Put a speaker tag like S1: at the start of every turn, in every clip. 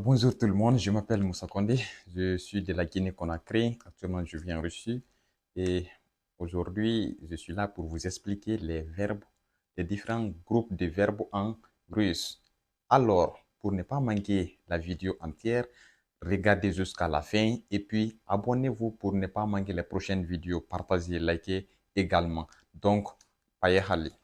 S1: Bonjour tout le monde, je m'appelle Moussa Kondé, je suis de la Guinée-Conakry, actuellement je vis en Russie et aujourd'hui je suis là pour vous expliquer les verbes, les différents groupes de verbes en russe. Alors, pour ne pas manquer la vidéo entière, regardez jusqu'à la fin et puis abonnez-vous pour ne pas manquer les prochaines vidéos, partagez, likez également. Donc, payahali.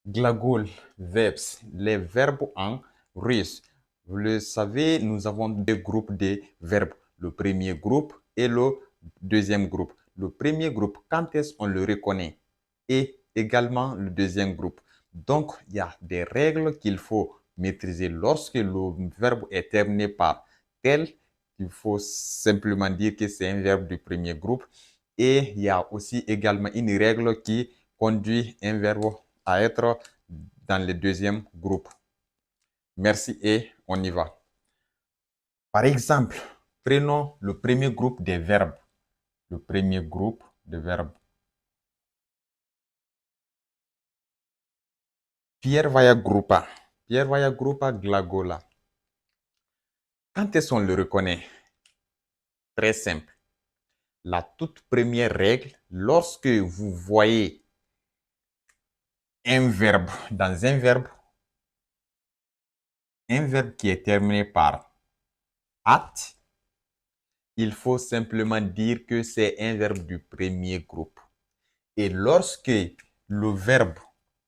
S1: Glagol, verbs, les verbes en russe. Vous le savez, nous avons deux groupes de verbes. Le premier groupe et le deuxième groupe. Le premier groupe, quand est-ce qu'on le reconnaît? Et également le deuxième groupe. Donc, il y a des règles qu'il faut maîtriser lorsque le verbe est terminé par tel. Il faut simplement dire que c'est un verbe du premier groupe. Et il y a aussi également une règle qui conduit un verbe à être dans le deuxième groupe. Merci et on y va. Par exemple, prenons le premier groupe des verbes. Le premier groupe de verbes. Pierre vaya grupa. Pierre vaya grupa glagola. Quand est-ce qu'on le reconnaît? Très simple. La toute première règle, lorsque vous voyez un verbe dans un verbe qui est terminé par at, il faut simplement dire que c'est un verbe du premier groupe. Et lorsque le verbe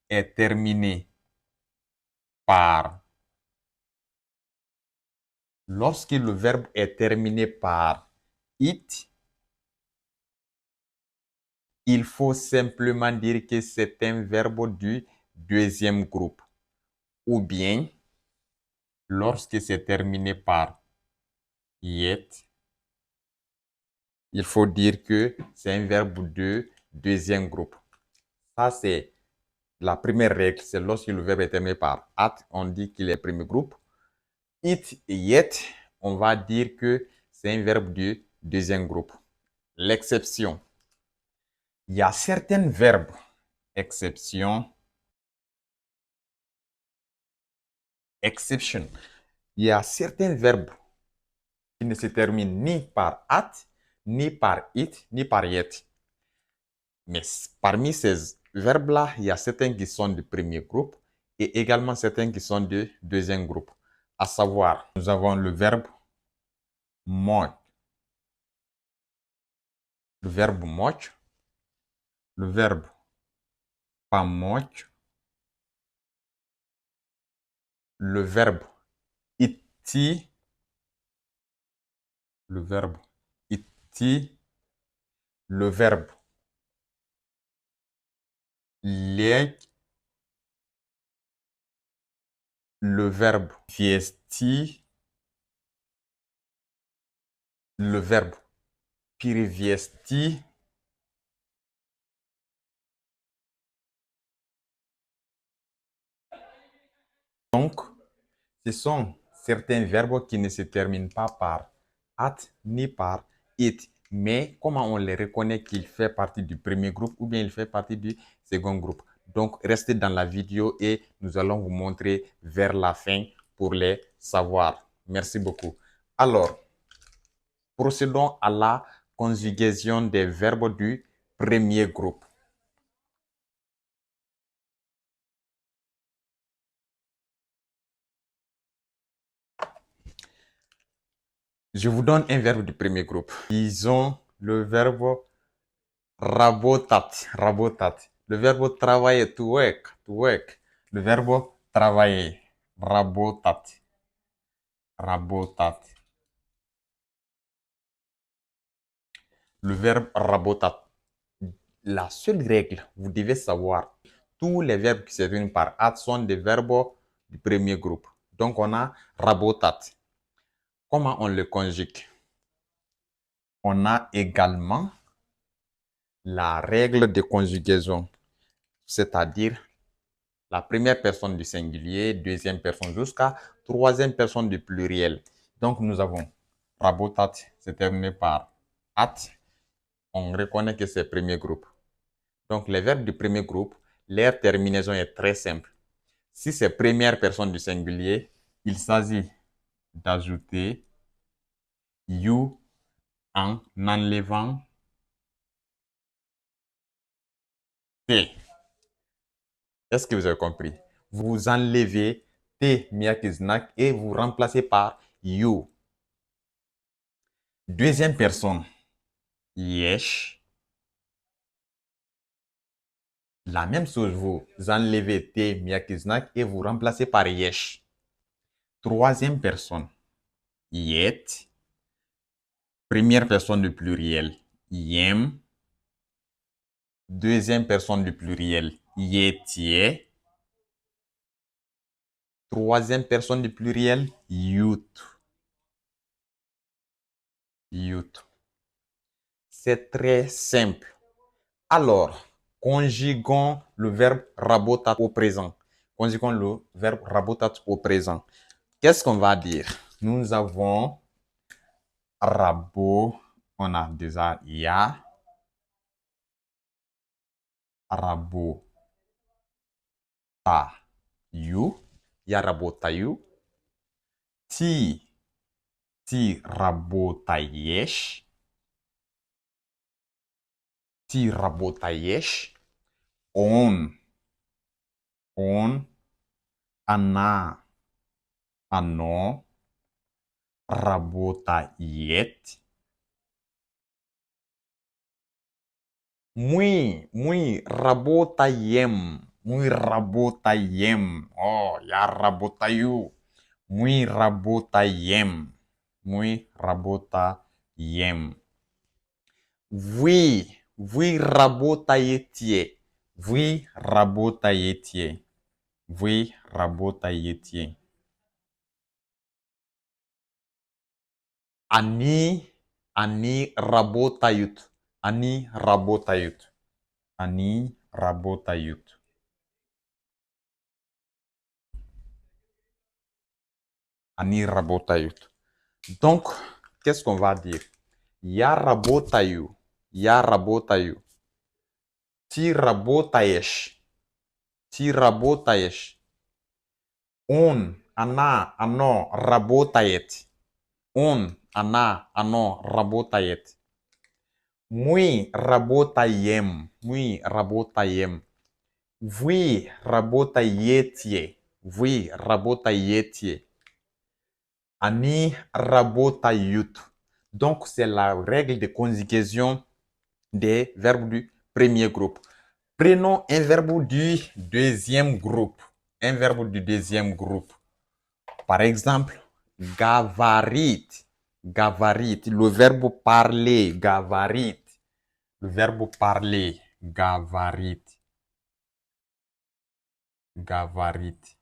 S1: est terminé par, lorsque le verbe est terminé par it, il faut simplement dire que c'est un verbe du deuxième groupe. Ou bien, lorsque c'est terminé par yet, il faut dire que c'est un verbe de deuxième groupe. Ça, c'est la première règle. C'est lorsque le verbe est terminé par at, on dit qu'il est premier groupe. It et yet, on va dire que c'est un verbe du deuxième groupe. L'exception. Il y a certains verbes, exception, exception. Il y a certains verbes qui ne se terminent ni par at, ni par it, ni par yet. Mais parmi ces verbes-là, il y a certains qui sont du premier groupe et également certains qui sont du deuxième groupe. À savoir, nous avons le verbe moch, le verbe moch, le verbe pamoch, le verbe iti, le verbe iti, le verbe liek, le verbe viesti, le verbe piriviesti, donc ce sont certains verbes qui ne se terminent pas par at ni par it. Mais comment on les reconnaît qu'il fait partie du premier groupe ou bien il fait partie du second groupe? Donc, restez dans la vidéo et nous allons vous montrer vers la fin pour les savoir. Merci beaucoup. Alors, procédons à la conjugaison des verbes du premier groupe. Je vous donne un verbe du premier groupe. Disons le verbe rabotat, rabotat. Le verbe travailler, to work, to work. Le verbe travailler, rabotat, rabotat. Le verbe rabotat. La seule règle, vous devez savoir, tous les verbes qui se terminent par at sont des verbes du premier groupe. Donc, on a rabotat. Comment on le conjugue? On a également la règle de conjugaison, c'est-à-dire la première personne du singulier, deuxième personne jusqu'à troisième personne du pluriel. Donc, nous avons rabotat, c'est terminé par at. On reconnaît que c'est le premier groupe. Donc, les verbes du premier groupe, leur terminaison est très simple. Si c'est première personne du singulier, il s'agit d'ajouter you en enlevant T. Est-ce que vous avez compris? Vous enlevez T miakiznak et vous remplacez par you. Deuxième personne, yesh. La même chose, vous enlevez T miakiznak et vous remplacez par yesh. Troisième personne, yet. Première personne du pluriel, yem. Deuxième personne du pluriel, yetie. Troisième personne du pluriel, youth. Youth. C'est très simple. Alors, conjuguons le verbe rabotat au présent. Conjuguons le verbe rabotat au présent. Qu'est-ce qu'on va dire? Nous avons rabo, on a déjà ya, rabo, ta, you, ya rabo ta you, ti rabo ta yesh, ti rabo ta yesh, on, ana, ano, rabo ta yet, muy rabota yem. Muy rabota yem. Oh, ya rabota you. Muy rabota yem. Muy rabota yem. Vui rabota yetie. Vui rabota yetie. Vui rabota yetie. Ani rabota yut. Ani rabota yut. Ani rabota yut. Ani rabota yut. Donc, qu'est-ce qu'on va dire? Ya rabota you. Ya rabota you. Ti rabota yesh. Ti rabota yesh. Ana, ano, rabota yet. Ana, ano, rabota yet. Muy rabota yem. Muy rabota yem. Vui rabota yetie. Vui rabota yetie. Ani rabota yut. Donc, c'est la règle de conjugaison des verbes du premier groupe. Prenons un verbe du deuxième groupe. Un verbe du deuxième groupe. Par exemple, gavarit. Gavarit. Le verbe parler. Gavarit. Le verbe parler. Gavarit. Gavarit.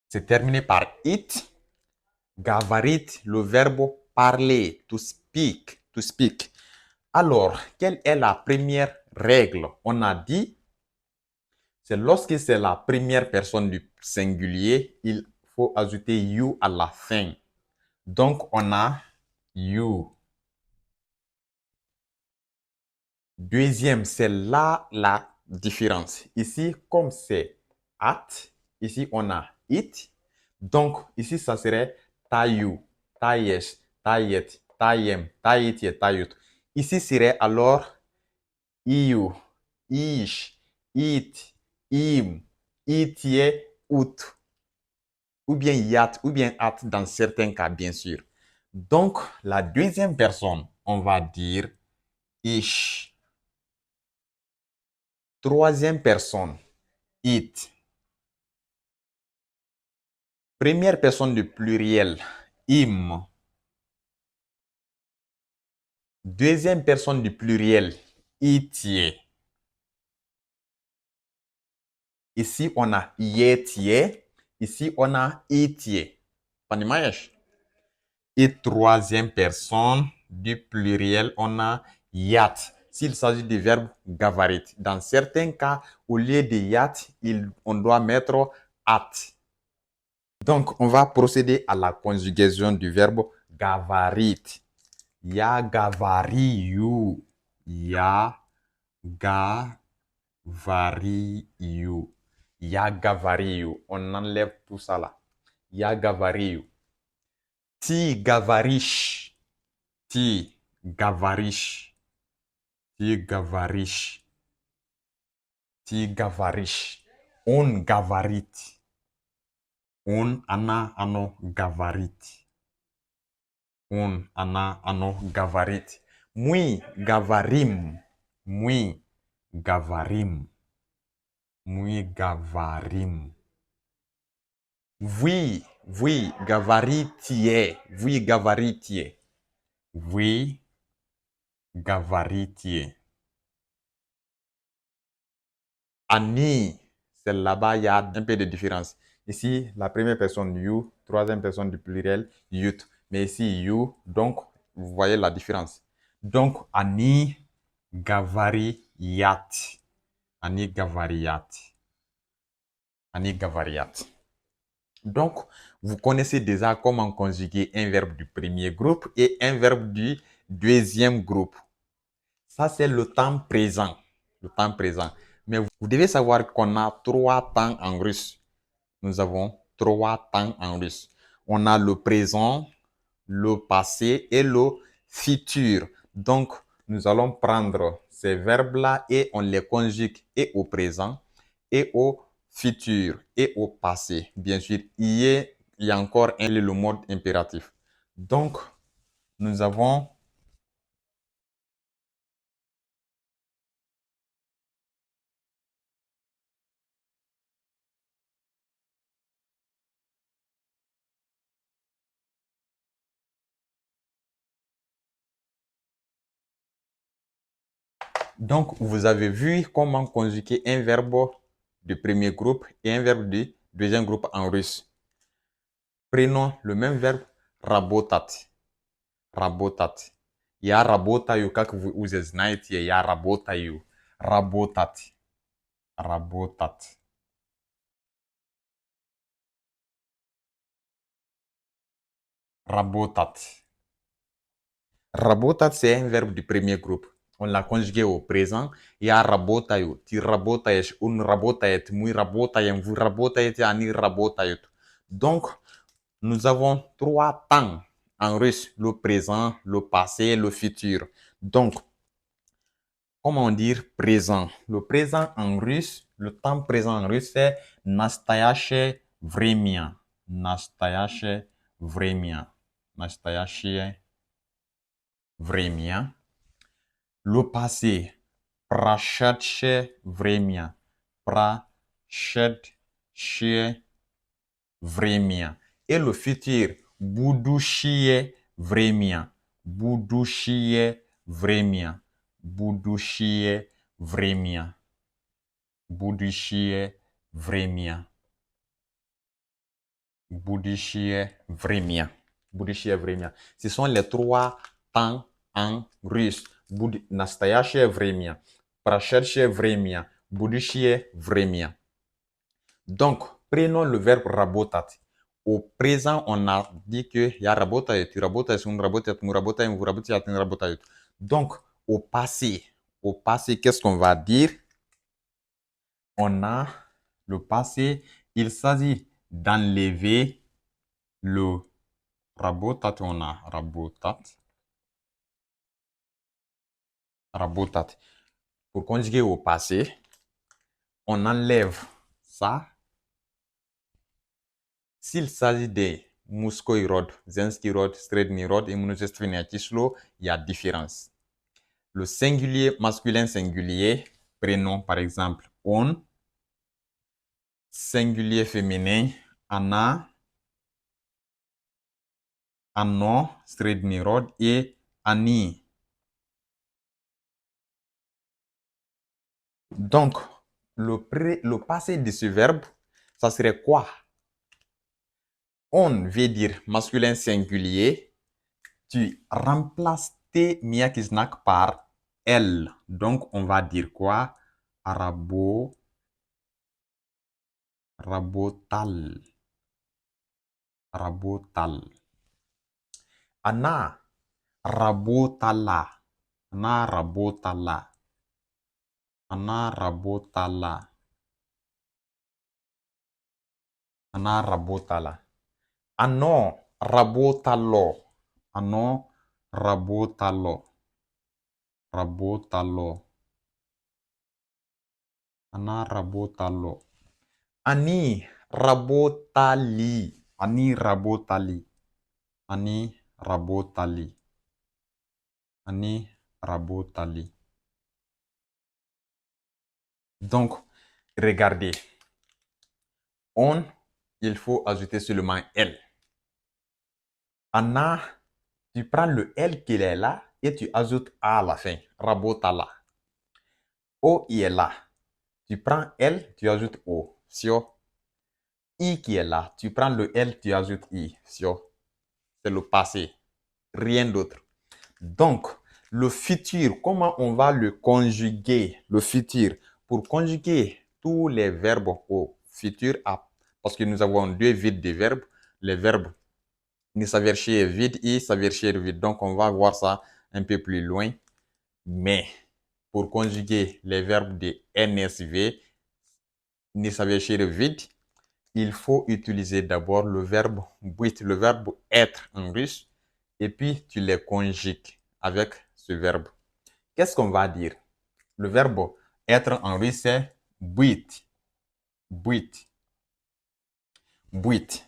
S1: C'est terminé par it. Gavarit, le verbe parler. To speak. To speak. Alors, quelle est la première règle? On a dit, c'est lorsque c'est la première personne du singulier, il faut ajouter you à la fin. Donc, on a you. Deuxième, c'est là la différence. Ici, comme c'est at, ici, on a it. Donc, ici, ça serait ta you, ta yesh, ta yet, ta yem, ta yet, ta yut. Ici serait alors iu, ish, it, im, itie, ut. Ou bien yat, ou bien at dans certains cas, bien sûr. Donc, la deuxième personne, on va dire ish. Troisième personne, it. Première personne du pluriel, im. Deuxième personne du pluriel, itie. Ici, on a yetie. Ici, on a itie. Panimayesh. Et troisième personne du pluriel, on a yat. S'il s'agit du verbe gavarit. Dans certains cas, au lieu de yat, on doit mettre at. Donc, on va procéder à la conjugaison du verbe gavarit. Ya gavariyu. Ya gavariyu. Ya gavariyu. On enlève tout ça là. Ya gavariyu. Ti gavariche. Ti gavariche. Ti gavariche. Ti gavariche. On gavarite. On ana ano gavarite. On ana ano gavarite. Mui gavarim. Mui gavarim. Mui gavarim. Vui gavaritie. Vui gavaritie. Vui gavaritie. Ani, c'est là-bas, il y a un peu de différence. Ici, la première personne, you, troisième personne du pluriel, youth. Mais ici, you, donc, vous voyez la différence. Donc, ani gavariyat. Ani gavariyat. Ani gavariyat. Donc, vous connaissez déjà comment conjuguer un verbe du premier groupe et un verbe du deuxième groupe. Ça, c'est le temps présent. Le temps présent. Mais vous devez savoir qu'on a 3 temps en russe. Nous avons 3 temps en russe. On a le présent, le passé et le futur. Donc, nous allons prendre ces verbes-là et on les conjugue et au présent et au futur et au passé. Bien sûr, il y a encore le mode impératif. Donc, nous avons Donc, vous avez vu comment conjuguer un verbe du premier groupe et un verbe du deuxième groupe en russe. Prenons le même verbe работать. Работать. Я работаю, как вы уже знаете, я работаю. Работать. Работать. Работать. Работать, c'est un verbe du premier groupe. On l'a conjugué au présent. Я работаю. Ты работаешь. Он работает. Мы работаем. Vous работаете. Они работают. Donc, nous avons 3 temps en russe. Le présent, le passé, le futur. Donc, comment dire présent? Le présent en russe, le temps présent en russe, c'est настоящее время. Настоящее время. Настоящее время. Le passé, прошедшее время. Прошедшее время. Et le futur, будущее время. Будущее время. Будущее время. Будущее время. Будущее время. Будущее время. Ce sont les 3 temps en russe. Настоящее время, прошедшее время, будущее время. Donc, prenons le verbe работать. Au présent, on a dit que я работаю, ты работаешь, он работает, мы работаем, vous работаете, они работают. Donc, au passé, qu'est-ce qu'on va dire? On a le passé, il s'agit d'enlever le работать, on a работать. Работать. Pour conjuguer au passé, on enlève ça. S'il s'agit des мужской род, женский род, средний род и множественное число, il y a différence. Le singulier masculin singulier, prénom par exemple on, singulier féminin она, оно, средний род et они. Donc, le passé de ce verbe, ça serait quoi? On veut dire masculin singulier. Tu remplaces T miakiznak par elle. Donc, on va dire quoi? Rabotal. Rabotal. Ana rabotala. Ana rabotala. Ana rabotala. Ana rabotala. Ano rabotalo. Ano rabotalo. Rabotalo. Ana rabotalo. Ani rabotali. Ani rabotali. Ani rabotali. Ani rabotali. Donc, regardez. On, il faut ajouter seulement elle. Anna, tu prends le L qui est là et tu ajoutes A à la fin. Rabotala. O, il est là. Tu prends L, tu ajoutes O. Sio. I qui est là. Tu prends le L, tu ajoutes I. Sio. C'est le passé. Rien d'autre. Donc, le futur, comment on va le conjuguer? Le futur. Pour conjuguer tous les verbes au futur, parce que nous avons deux vides de verbes, les verbes ni saverchir vide et saverchir vide. Donc, on va voir ça un peu plus loin. Mais, pour conjuguer les verbes de NSV, ni saverchir vide, il faut utiliser d'abord le verbe быть, le verbe être en russe, et puis tu les conjugues avec ce verbe. Qu'est-ce qu'on va dire? Le verbe être en russe, c'est быть. Быть. Быть.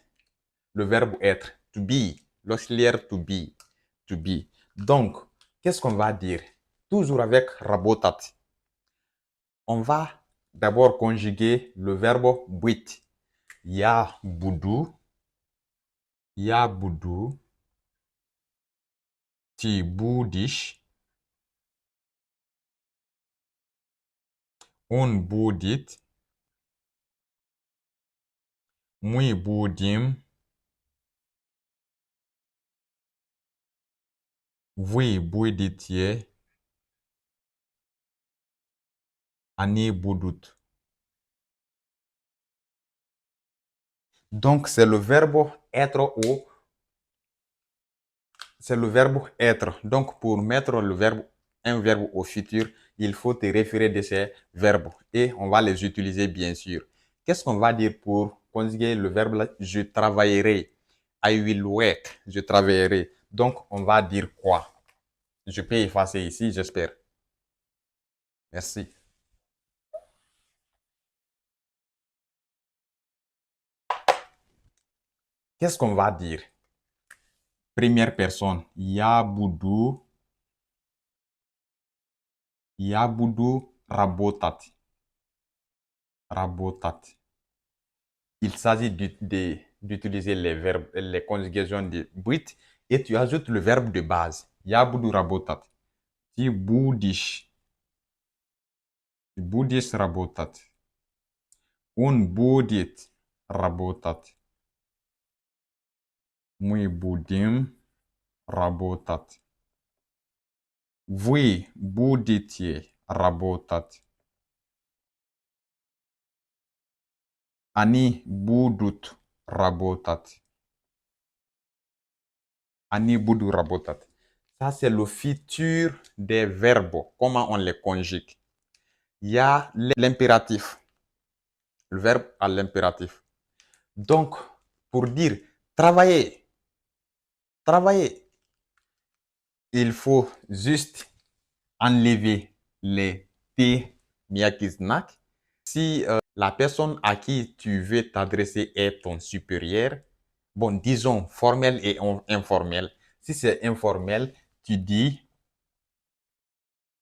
S1: Le verbe être, to be. L'auxiliaire to be. To be. Donc, qu'est-ce qu'on va dire? Toujours avec rabotat. On va d'abord conjuguer le verbe быть. Ya budu. Ya budu. Ti budish. On budit. Мы будем. Вы будете. Они будут. Donc, c'est le verbe être ou c'est le verbe être. Donc, pour mettre un verbe au futur, il faut te référer de ces verbes et on va les utiliser bien sûr. Qu'est-ce qu'on va dire pour conjuguer le verbe là? Je travaillerai. I will work. Je travaillerai. Donc, on va dire quoi? Je peux effacer ici, j'espère. Merci. Qu'est-ce qu'on va dire? Première personne. Yabudu. Yabudu rabotat. Rabotat. Il s'agit d'utiliser les verbes, les conjugaisons de but et tu ajoutes le verbe de base. Yabudu rabotat. Ti budish. Ti budish rabotat. Un budit rabotat. Мы будем работать. Вы будете работать. Они будут работать. Они будут работать. Ça, c'est le futur des verbes. Comment on les conjugue? Il y a l'impératif. Le verbe à l'impératif. Donc, pour dire travailler, travailler, il faut juste enlever les T miakiznak. Si la personne à qui tu veux t'adresser est ton supérieur, bon, disons formel et informel. Si c'est informel, tu dis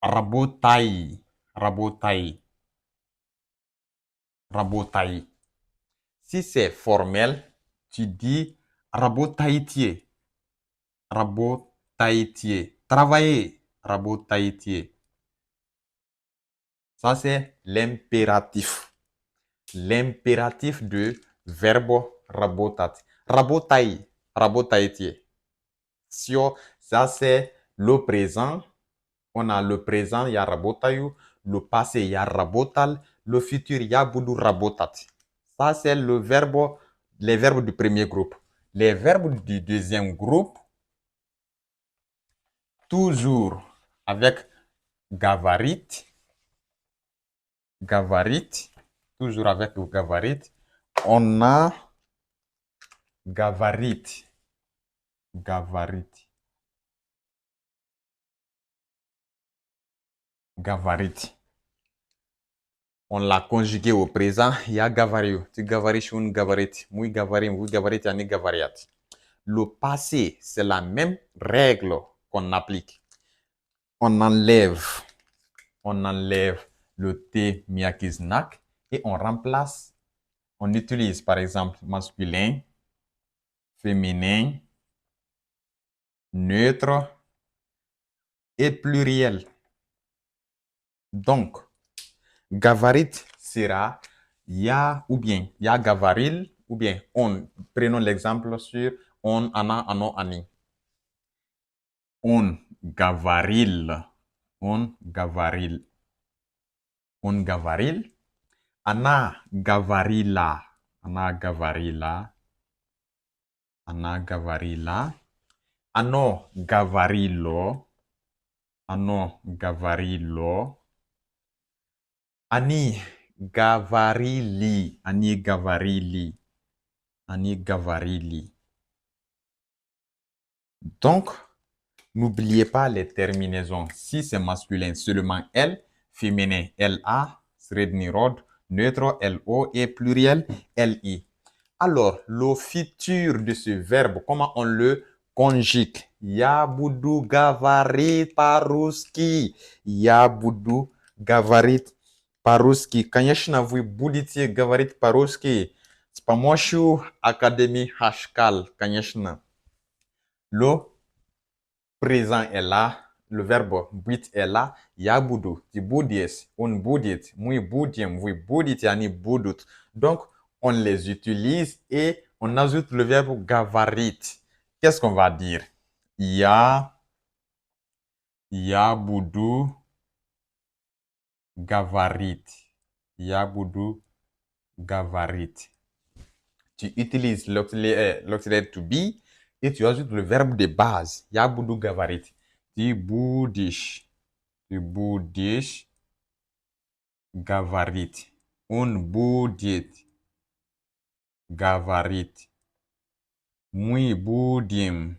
S1: rabotai, rabotai, rabotai. Si c'est formel, tu dis rabotaïtier, rabotaïtier. Travailler, rabotaïtier. Ça, c'est l'impératif. L'impératif de verbe rabotat. Rabotai, rabotaïtier. Ça, c'est le présent. On a le présent, il y a rabotayu. Le passé, il y a rabotal. Le futur, il y a boudou rabotat. Ça, c'est les verbes du premier groupe. Les verbes du deuxième groupe, toujours avec gavarit. Gavarit. Toujours avec gavarit. On a gavarit. gavariti. Gavariti. On l'a conjugué au présent. Il y a gavario. Tu gavaris une gavariti. Muy gavarim, vous gavariti, ani gavariat. Le passé, c'est la même règle qu'on applique. On enlève le T miakiznak et on remplace, on utilise par exemple masculin, féminin, neutre et pluriel. Donc, gavarit sera ya ou bien ya gavaril ou bien on. Prenons l'exemple sur on, ana, ano, ani. On gavaril. On gavaril. On gavaril. Ana gavarila. Ana gavarila. Ana gavarila. Ano gavarilo. Ano gavarilo. Ani gavarili. Ani gavarili. Ani gavarili. Donc, n'oubliez pas les terminaisons. Si c'est masculin, seulement L, féminin, LA, srednirod, neutre, LO et pluriel, LI. Alors, le futur de ce verbe, comment on le conjugue? Yabudu gavarit paruski. Yabudu gavarit paruski. Kanyashna vous bouditier gavarit paruski. C'est pas moi, je suis Académie Hashkal. Kanyashna. Le présent est là, le verbe buit est là, yabudu, ti boudies, on boudit, mui boudiem, vous boudit, yani boudut. Donc, on les utilise et on ajoute le verbe gavarit. Qu'est-ce qu'on va dire? Yabudu, gavarit. Yabudu, gavarit. Tu utilises l'auxiliaire to be et tu ajoutes le verbe de base. Yabudu gavarit. Tu boudish. Tu boudish gavarit. Un boudit gavarit. Mui boudim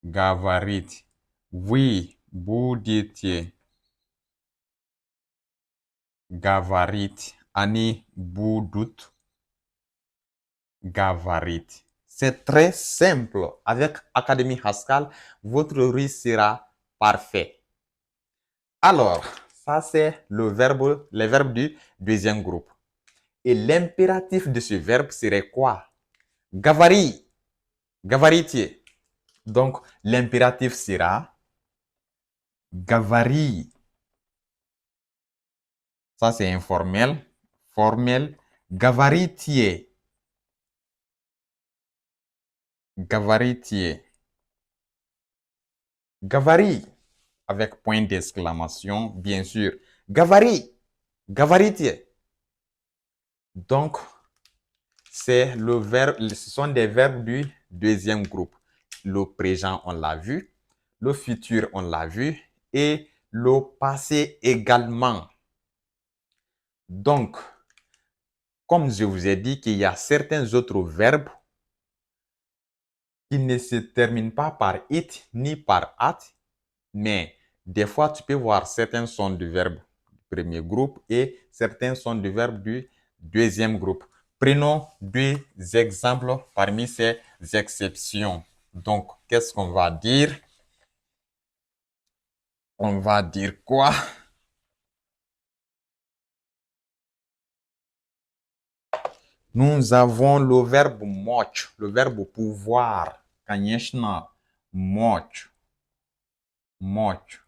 S1: gavarit. Oui bouditie gavarit. Ani boudut gavarit. C'est très simple. Avec Académie Haskell, votre riz sera parfait. Alors, ça c'est les verbes du deuxième groupe. Et l'impératif de ce verbe serait quoi? Gavari. Gavaritier. Donc, l'impératif sera gavari. Ça c'est informel. Formel. Gavaritier. Gavaritier. Gavari. Avec point d'exclamation, bien sûr. Gavari. Gavaritier. Donc, c'est le verbe, ce sont des verbes du deuxième groupe. Le présent, on l'a vu. Le futur, on l'a vu. Et le passé également. Donc, comme je vous ai dit qu'il y a certains autres verbes qui ne se terminent pas par it ni par at, mais des fois, tu peux voir certains sons du verbe du premier groupe et certains sons du verbe du deuxième groupe. Prenons deux exemples parmi ces exceptions. Donc, qu'est-ce qu'on va dire? On va dire quoi? Nous avons le verbe moch, le verbe pouvoir. Kanyeshna, moch, moch.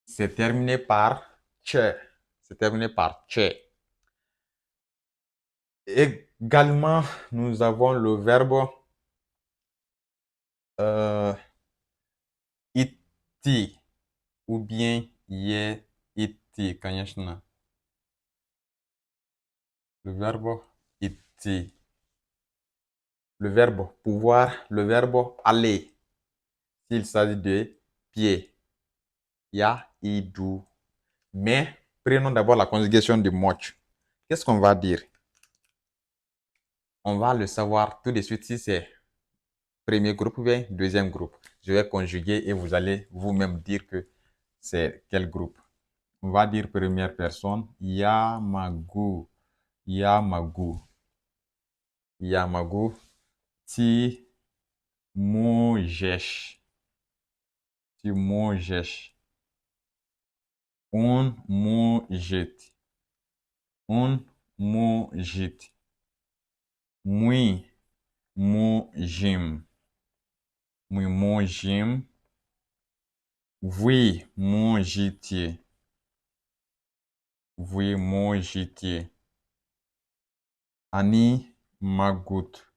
S1: C'est terminé par che. C'est terminé par che. Également, nous avons le verbe iti ou bien ye iti. Kanyeshna. Le verbe iti. Le verbe pouvoir, le verbe aller. S'il s'agit de pied. Ya, idu. Mais prenons d'abord la conjugation du moch. Qu'est-ce qu'on va dire? on va le savoir tout de suite si c'est premier groupe ou bien deuxième groupe. Je vais conjuguer et vous allez vous-même dire que c'est quel groupe. On va dire première personne, Yamagu, Yamagu, Yamagu, Ti Mojesh, Ti Mojesh, Un Mojet, Un Mojet, Mui Mojim, Mui Mojim, Vui Mojitier, Vui Mojitier, Ani Magut,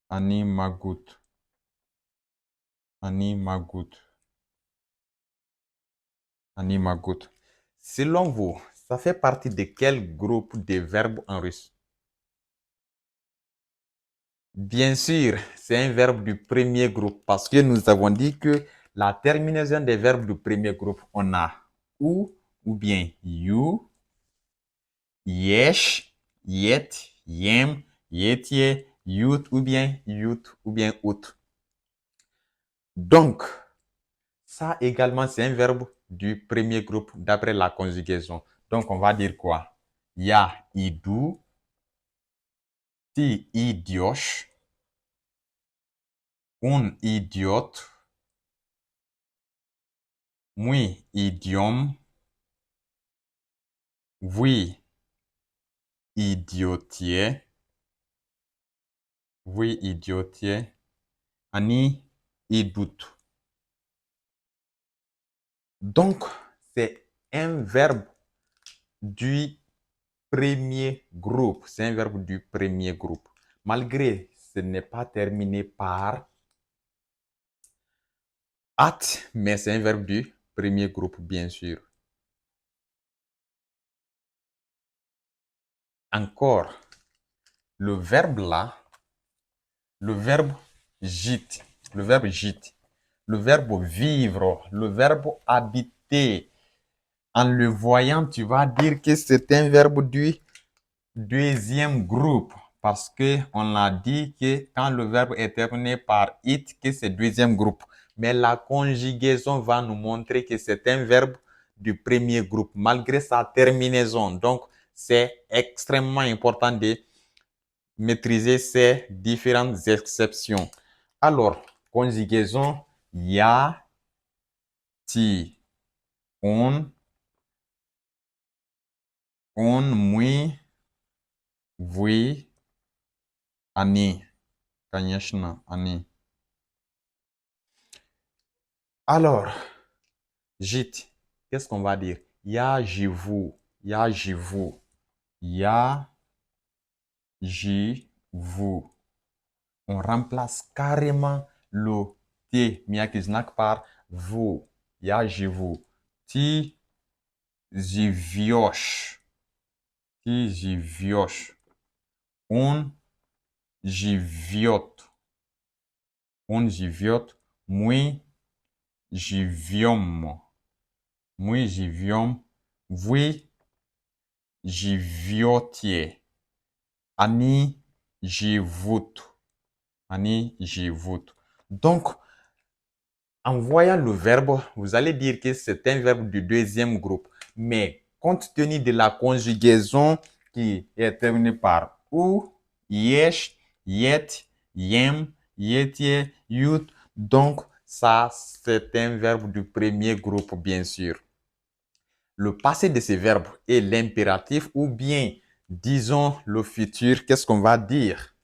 S1: Ani Magut, Ani Magut, Ani Magut. Selon vous, ça fait partie de quel groupe de verbes en russe? Bien sûr, c'est un verbe du premier groupe parce que nous avons dit que la terminaison des verbes du premier groupe, on a ou bien you, yesh, yet, yem, yetie, yut ou bien out. Donc, ça également, c'est un verbe du premier groupe d'après la conjugaison. Donc, on va dire quoi? Ya, idu, ti, idiosh, un idiote, mui, idiome, vui, idiotier, vui, idiotier, ani, idut. Donc, c'est un verbe du premier groupe. C'est un verbe du premier groupe. Malgré ce n'est pas terminé par at, mais c'est un verbe du premier groupe, bien sûr. Encore, le verbe là, le verbe gîte, le verbe gîte, le verbe vivre, le verbe habiter. En le voyant, tu vas dire que c'est un verbe du deuxième groupe parce que on a dit que quand le verbe est terminé par it, que c'est deuxième groupe. Mais la conjugaison va nous montrer que c'est un verbe du premier groupe malgré sa terminaison. Donc, c'est extrêmement important de maîtriser ces différentes exceptions. Alors, conjugaison ya, ti, on, mui, vui, ani, конечно, ani. Alors, gîte, qu'est-ce qu'on va dire? Ya, живу, ya, живу, ya, живу. On remplace carrément le T, miakiznak par vous, ya, живу. Ti, живешь, ti, живешь. Он живет, он живет. Мы живем, мы живем. Вы живете. Они живут. Они живут. Donc, en voyant le verbe, vous allez dire que c'est un verbe du deuxième groupe. Mais compte tenu de la conjugaison qui est terminée par ou, yesh, yet, yem, yetie, yut, donc ça, c'est un verbe du premier groupe, bien sûr. Le passé de ces verbes est l'impératif ou bien, disons, le futur. Qu'est-ce qu'on va dire?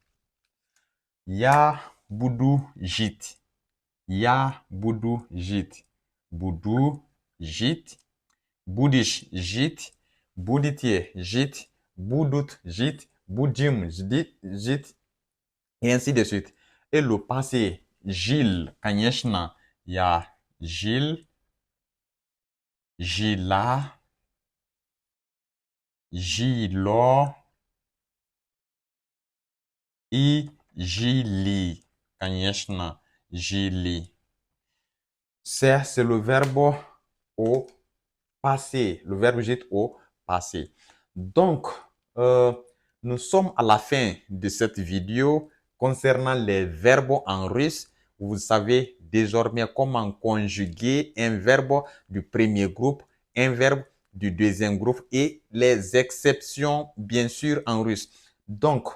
S1: Ya, boudou, jit. Ya, boudou, jit. Boudou, jit. Boudish, jit. Bouditier, jit. Boudout, jit. Boudim, jit. Et ainsi de suite. Et le passé, Gilles, Kanyeshna, ya Gilles, Gila, Gilo, I, Gili, Kanyeshna, Gili. C'est le verbe au passé. Le verbe jit au passé. Donc, Nous sommes à la fin de cette vidéo concernant les verbes en russe. Vous savez désormais comment conjuguer un verbe du premier groupe, un verbe du deuxième groupe et les exceptions, bien sûr, en russe. Donc,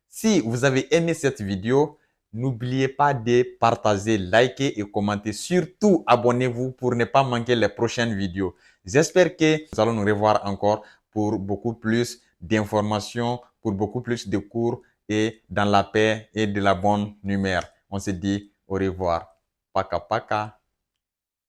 S1: si vous avez aimé cette vidéo, n'oubliez pas de partager, liker et commenter. Surtout, abonnez-vous pour ne pas manquer les prochaines vidéos. J'espère que nous allons nous revoir encore pour beaucoup plus d'informations, pour beaucoup plus de cours et dans la paix et de la bonne humeur. On se dit au revoir. Paka paka.